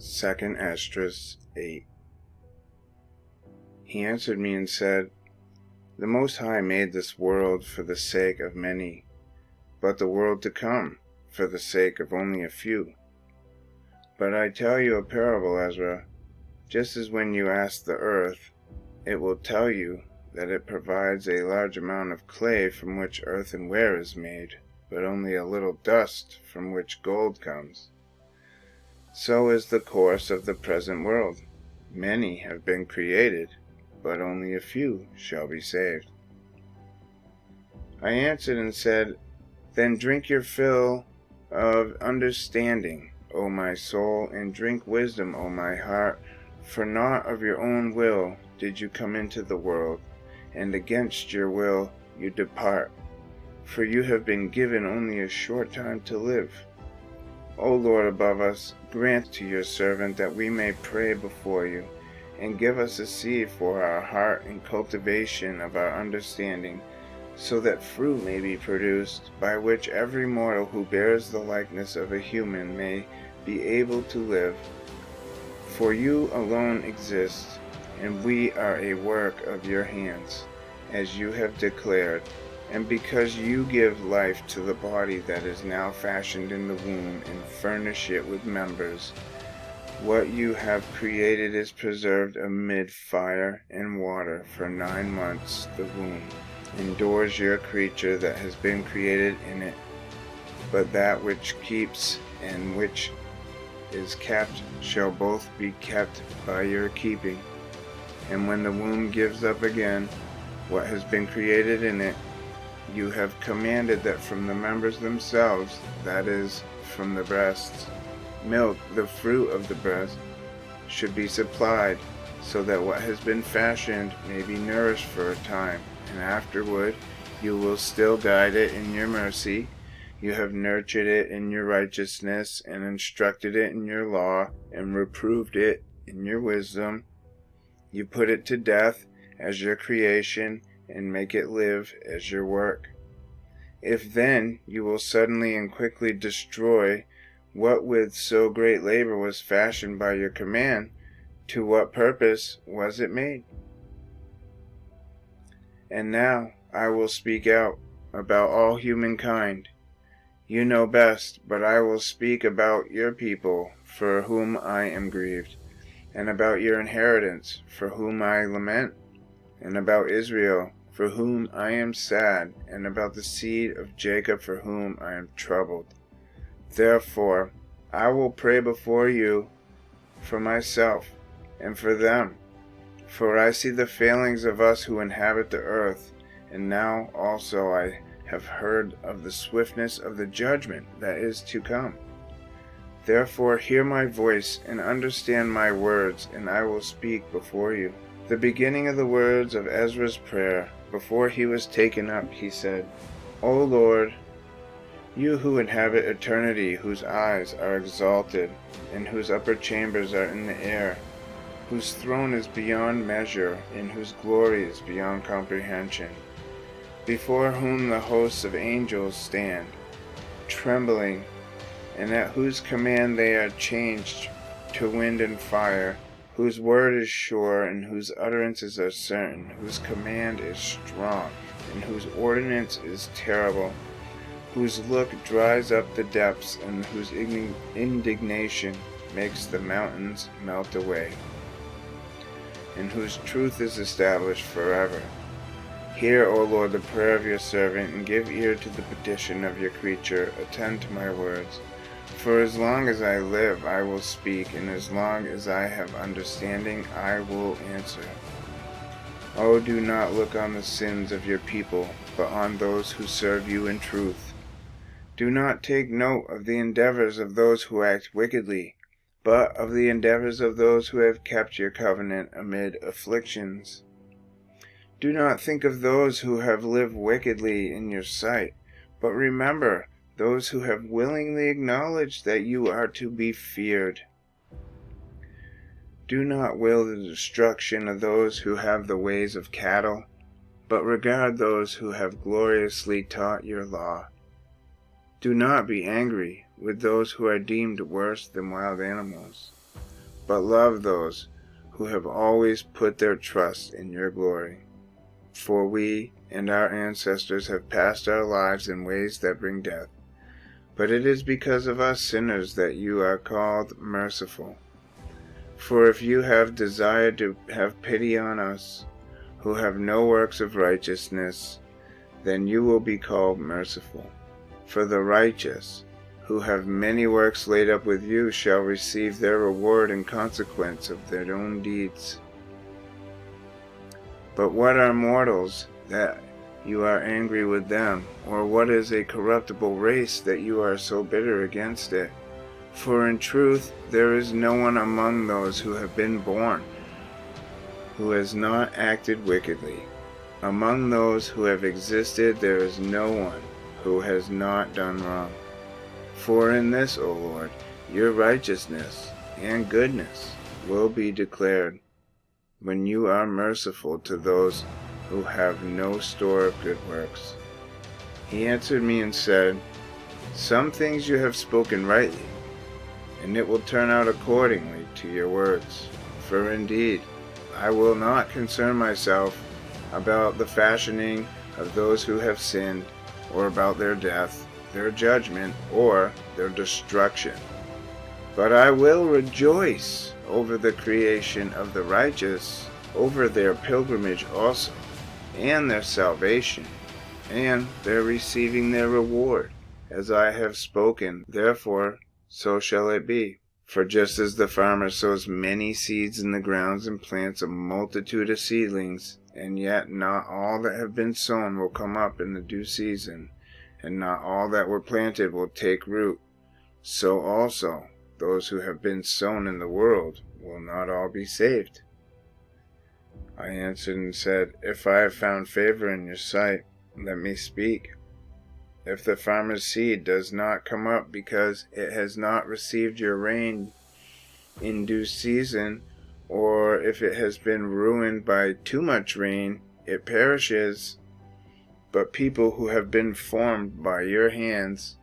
2 Esdras 8. He answered me and said, The Most High made this world for the sake of many, but the world to come for the sake of only a few. But I tell you a parable, Ezra, just as when you ask the earth, it will tell you that it provides a large amount of clay from which earthenware is made, but only a little dust from which gold comes. So is the course of the present world. Many have been created, but only a few shall be saved. I answered and said, Then drink your fill of understanding, O my soul, and drink wisdom, O my heart, for not of your own will did you come into the world, and against your will you depart, for you have been given only a short time to live. O Lord above us, grant to your servant that we may pray before you, and give us a seed for our heart and cultivation of our understanding, so that fruit may be produced, by which every mortal who bears the likeness of a human may be able to live. For you alone exist, and we are a work of your hands, as you have declared. And because you give life to the body that is now fashioned in the womb and furnish it with members, what you have created is preserved amid fire and water for 9 months. The womb endures your creature that has been created in it, but that which keeps and which is kept shall both be kept by your keeping. And when the womb gives up again what has been created in it, you have commanded that from the members themselves, that is, from the breasts, milk, the fruit of the breast, should be supplied, so that what has been fashioned may be nourished for a time, and afterward you will still guide it in your mercy. You have nurtured it in your righteousness, and instructed it in your law, and reproved it in your wisdom. You put it to death as your creation, and make it live as your work. If then you will suddenly and quickly destroy what with so great labor was fashioned by your command, to what purpose was it made? And now I will speak out about all humankind. You know best, but I will speak about your people, for whom I am grieved, and about your inheritance, for whom I lament, and about Israel, for whom I am sad, and about the seed of Jacob, for whom I am troubled. Therefore I will pray before you for myself and for them, for I see the failings of us who inhabit the earth, and now also I have heard of the swiftness of the judgment that is to come. Therefore hear my voice and understand my words, and I will speak before you. The beginning of the words of Ezra's prayer, before he was taken up, he said, O Lord, you who inhabit eternity, whose eyes are exalted, and whose upper chambers are in the air, whose throne is beyond measure, and whose glory is beyond comprehension, before whom the hosts of angels stand, trembling, and at whose command they are changed to wind and fire, whose word is sure, and whose utterances are certain, whose command is strong, and whose ordinance is terrible, whose look dries up the depths, and whose indignation makes the mountains melt away, and whose truth is established forever. Hear, O Lord, the prayer of your servant, and give ear to the petition of your creature. Attend to my words. For as long as I live, I will speak, and as long as I have understanding, I will answer. O do not look on the sins of your people, but on those who serve you in truth. Do not take note of the endeavors of those who act wickedly, but of the endeavors of those who have kept your covenant amid afflictions. Do not think of those who have lived wickedly in your sight, but remember those who have willingly acknowledged that you are to be feared. Do not will the destruction of those who have the ways of cattle, but regard those who have gloriously taught your law. Do not be angry with those who are deemed worse than wild animals, but love those who have always put their trust in your glory. For we and our ancestors have passed our lives in ways that bring death, but it is because of us sinners that you are called merciful. For if you have desired to have pity on us, who have no works of righteousness, then you will be called merciful. For the righteous, who have many works laid up with you, shall receive their reward in consequence of their own deeds. But what are mortals, that you are angry with them? Or what is a corruptible race, that you are so bitter against it? For in truth there is no one among those who have been born who has not acted wickedly. Among those who have existed there is no one who has not done wrong. For in this, O Lord, your righteousness and goodness will be declared, when you are merciful to those who have no store of good works. He answered me and said, Some things you have spoken rightly, and it will turn out accordingly to your words. For indeed, I will not concern myself about the fashioning of those who have sinned, or about their death, their judgment, or their destruction. But I will rejoice over the creation of the righteous, over their pilgrimage also, and their salvation, and their receiving their reward. As I have spoken, therefore, so shall it be. For just as the farmer sows many seeds in the grounds and plants a multitude of seedlings, and yet not all that have been sown will come up in the due season, and not all that were planted will take root, so also those who have been sown in the world will not all be saved. I answered and said, If I have found favor in your sight, let me speak. If the farmer's seed does not come up because it has not received your rain in due season, or if it has been ruined by too much rain, it perishes. But people who have been formed by your hands,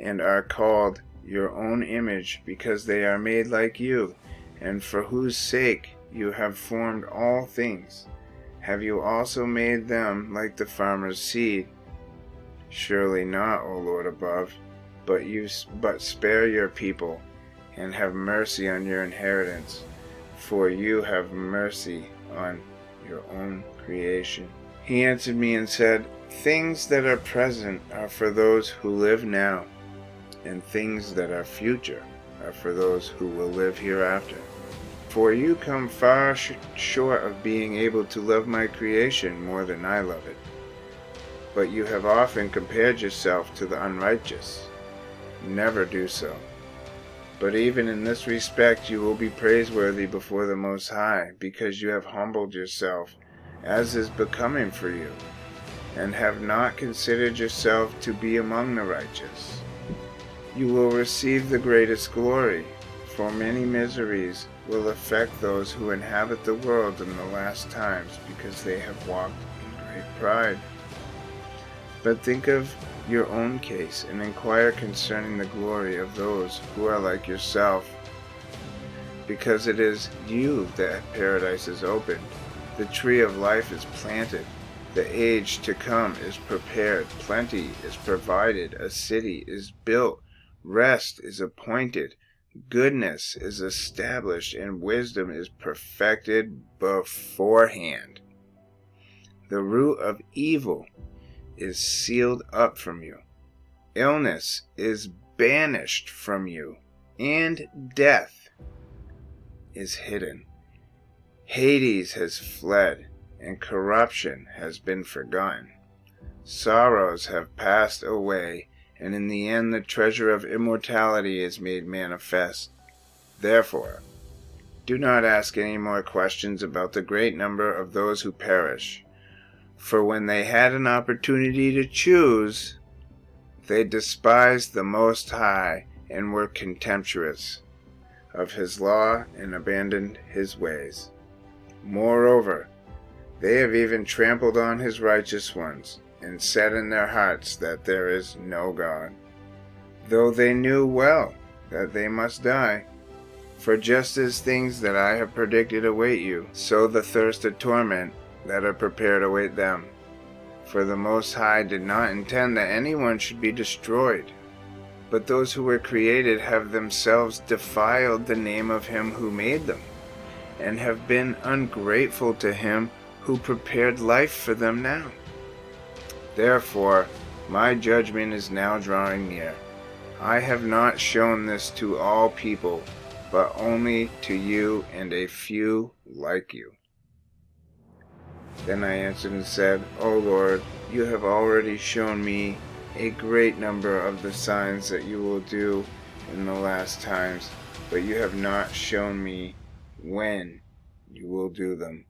and are called your own image, because they are made like you, and for whose sake you have formed all things, have you also made them like the farmer's seed? Surely not, O Lord above, but spare your people, and have mercy on your inheritance, for you have mercy on your own creation. He answered me and said, Things that are present are for those who live now, and things that are future are for those who will live hereafter. For you come far short of being able to love my creation more than I love it. But you have often compared yourself to the unrighteous. Never do so. But even in this respect you will be praiseworthy before the Most High, because you have humbled yourself, as is becoming for you, and have not considered yourself to be among the righteous. You will receive the greatest glory, for many miseries will affect those who inhabit the world in the last times, because they have walked in great pride. But think of your own case, and inquire concerning the glory of those who are like yourself, because it is you that paradise is opened, the tree of life is planted, the age to come is prepared, plenty is provided, a city is built, rest is appointed, goodness is established, and wisdom is perfected beforehand. The root of evil is sealed up from you. Illness is banished from you, and death is hidden. Hades has fled, and corruption has been forgotten. Sorrows have passed away, and in the end the treasure of immortality is made manifest. Therefore, do not ask any more questions about the great number of those who perish. For when they had an opportunity to choose, they despised the Most High and were contemptuous of his law and abandoned his ways. Moreover, they have even trampled on his righteous ones, and said in their hearts that there is no God, though they knew well that they must die. For just as things that I have predicted await you, so the thirst of torment that are prepared await them. For the Most High did not intend that anyone should be destroyed, but those who were created have themselves defiled the name of Him who made them, and have been ungrateful to Him who prepared life for them now. Therefore, my judgment is now drawing near. I have not shown this to all people, but only to you and a few like you. Then I answered and said, O Lord, you have already shown me a great number of the signs that you will do in the last times, but you have not shown me when you will do them.